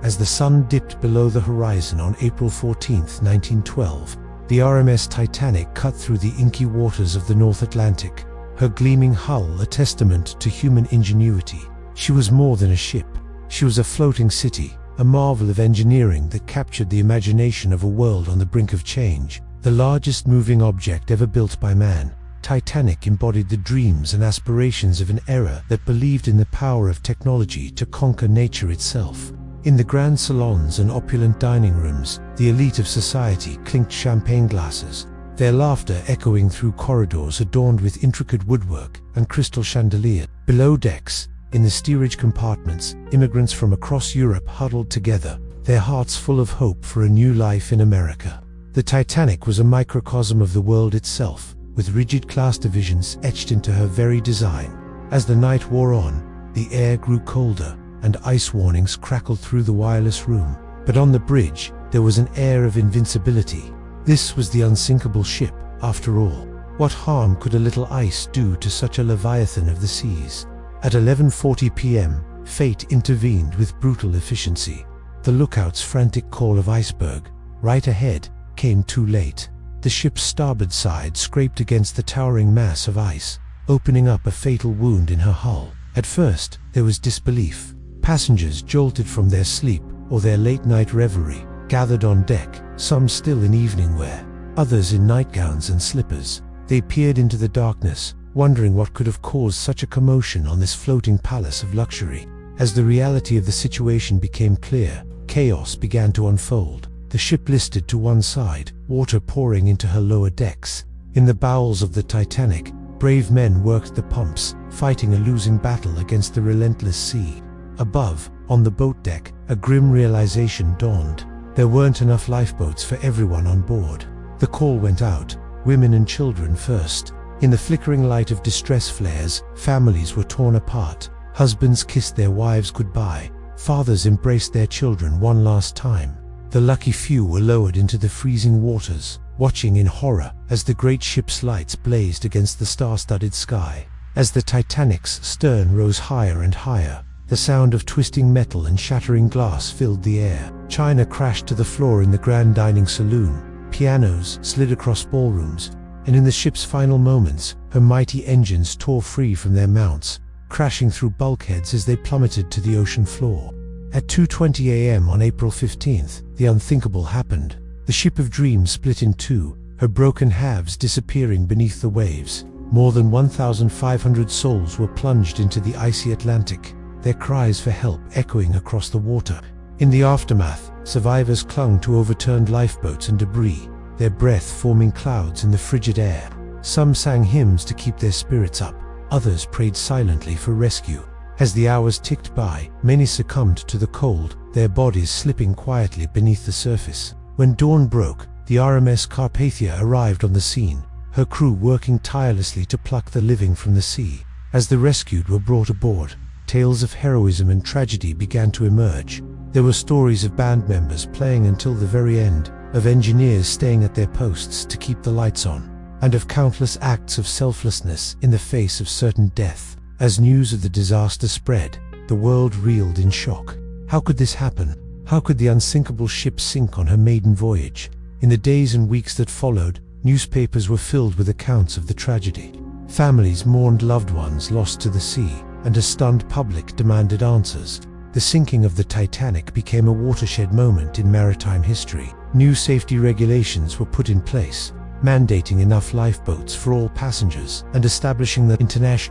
As the sun dipped below the horizon on April 14, 1912, the RMS Titanic cut through the inky waters of the North Atlantic, her gleaming hull a testament to human ingenuity. She was more than a ship. She was a floating city, a marvel of engineering that captured the imagination of a world on the brink of change. The largest moving object ever built by man, Titanic embodied the dreams and aspirations of an era that believed in the power of technology to conquer nature itself. In the grand salons and opulent dining rooms, the elite of society clinked champagne glasses, their laughter echoing through corridors adorned with intricate woodwork and crystal chandeliers. Below decks, in the steerage compartments, immigrants from across Europe huddled together, their hearts full of hope for a new life in America. The Titanic was a microcosm of the world itself, with rigid class divisions etched into her very design. As the night wore on, the air grew colder, and ice warnings crackled through the wireless room. But on the bridge, there was an air of invincibility. This was the unsinkable ship, after all. What harm could a little ice do to such a leviathan of the seas? At 11:40 p.m., fate intervened with brutal efficiency. The lookout's frantic call of iceberg, right ahead, came too late. The ship's starboard side scraped against the towering mass of ice, opening up a fatal wound in her hull. At first, there was disbelief. Passengers jolted from their sleep or their late-night reverie gathered on deck, some still in evening wear, others in nightgowns and slippers. They peered into the darkness, wondering what could have caused such a commotion on this floating palace of luxury. As the reality of the situation became clear, chaos began to unfold. The ship listed to one side, water pouring into her lower decks. In the bowels of the Titanic, brave men worked the pumps, fighting a losing battle against the relentless sea. Above, on the boat deck, a grim realization dawned. There weren't enough lifeboats for everyone on board. The call went out, women and children first. In the flickering light of distress flares, families were torn apart. Husbands kissed their wives goodbye. Fathers embraced their children one last time. The lucky few were lowered into the freezing waters, watching in horror as the great ship's lights blazed against the star-studded sky. As the Titanic's stern rose higher and higher, the sound of twisting metal and shattering glass filled the air. China crashed to the floor in the grand dining saloon. Pianos slid across ballrooms, and in the ship's final moments, her mighty engines tore free from their mounts, crashing through bulkheads as they plummeted to the ocean floor. At 2:20 a.m. on April 15th, the unthinkable happened. The ship of dreams split in two, her broken halves disappearing beneath the waves. More than 1,500 souls were plunged into the icy Atlantic, their cries for help echoing across the water. In the aftermath, survivors clung to overturned lifeboats and debris, their breath forming clouds in the frigid air. Some sang hymns to keep their spirits up, others prayed silently for rescue. As the hours ticked by, many succumbed to the cold, their bodies slipping quietly beneath the surface. When dawn broke, the RMS Carpathia arrived on the scene, her crew working tirelessly to pluck the living from the sea. As the rescued were brought aboard, tales of heroism and tragedy began to emerge. There were stories of band members playing until the very end, of engineers staying at their posts to keep the lights on, and of countless acts of selflessness in the face of certain death. As news of the disaster spread, the world reeled in shock. How could this happen? How could the unsinkable ship sink on her maiden voyage? In the days and weeks that followed, newspapers were filled with accounts of the tragedy. Families mourned loved ones lost to the sea, and a stunned public demanded answers. The sinking of the Titanic became a watershed moment in maritime history. New safety regulations were put in place, mandating enough lifeboats for all passengers and establishing the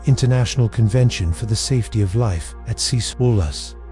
International Convention for the Safety of Life at Sea.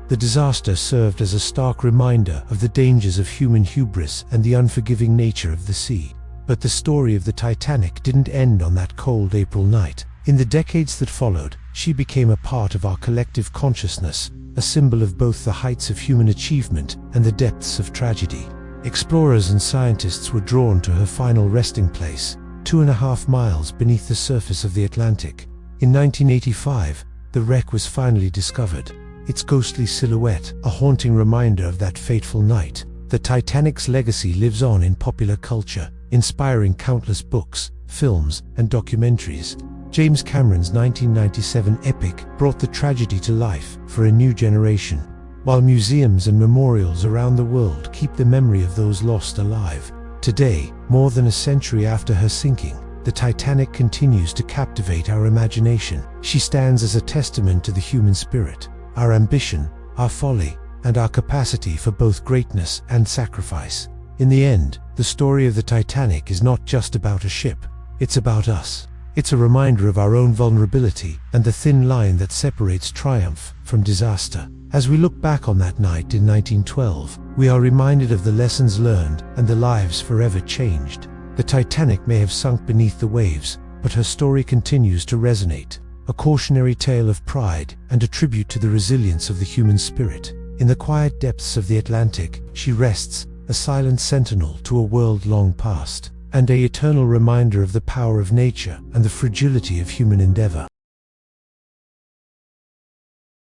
The disaster served as a stark reminder of the dangers of human hubris and the unforgiving nature of the sea. But the story of the Titanic didn't end on that cold April night. In the decades that followed, she became a part of our collective consciousness, a symbol of both the heights of human achievement and the depths of tragedy. Explorers and scientists were drawn to her final resting place, 2.5 miles beneath the surface of the Atlantic. In 1985, the wreck was finally discovered, its ghostly silhouette a haunting reminder of that fateful night. The Titanic's legacy lives on in popular culture, inspiring countless books, films, and documentaries. James Cameron's 1997 epic brought the tragedy to life for a new generation. while museums and memorials around the world keep the memory of those lost alive. Today, more than a century after her sinking, the Titanic continues to captivate our imagination. She stands as a testament to the human spirit, our ambition, our folly, and our capacity for both greatness and sacrifice. In the end, the story of the Titanic is not just about a ship, it's about us. It's a reminder of our own vulnerability and the thin line that separates triumph from disaster. As we look back on that night in 1912, we are reminded of the lessons learned and the lives forever changed. The Titanic may have sunk beneath the waves, but her story continues to resonate, a cautionary tale of pride and a tribute to the resilience of the human spirit. In the quiet depths of the Atlantic, she rests, a silent sentinel to a world long past, and an eternal reminder of the power of nature and the fragility of human endeavor.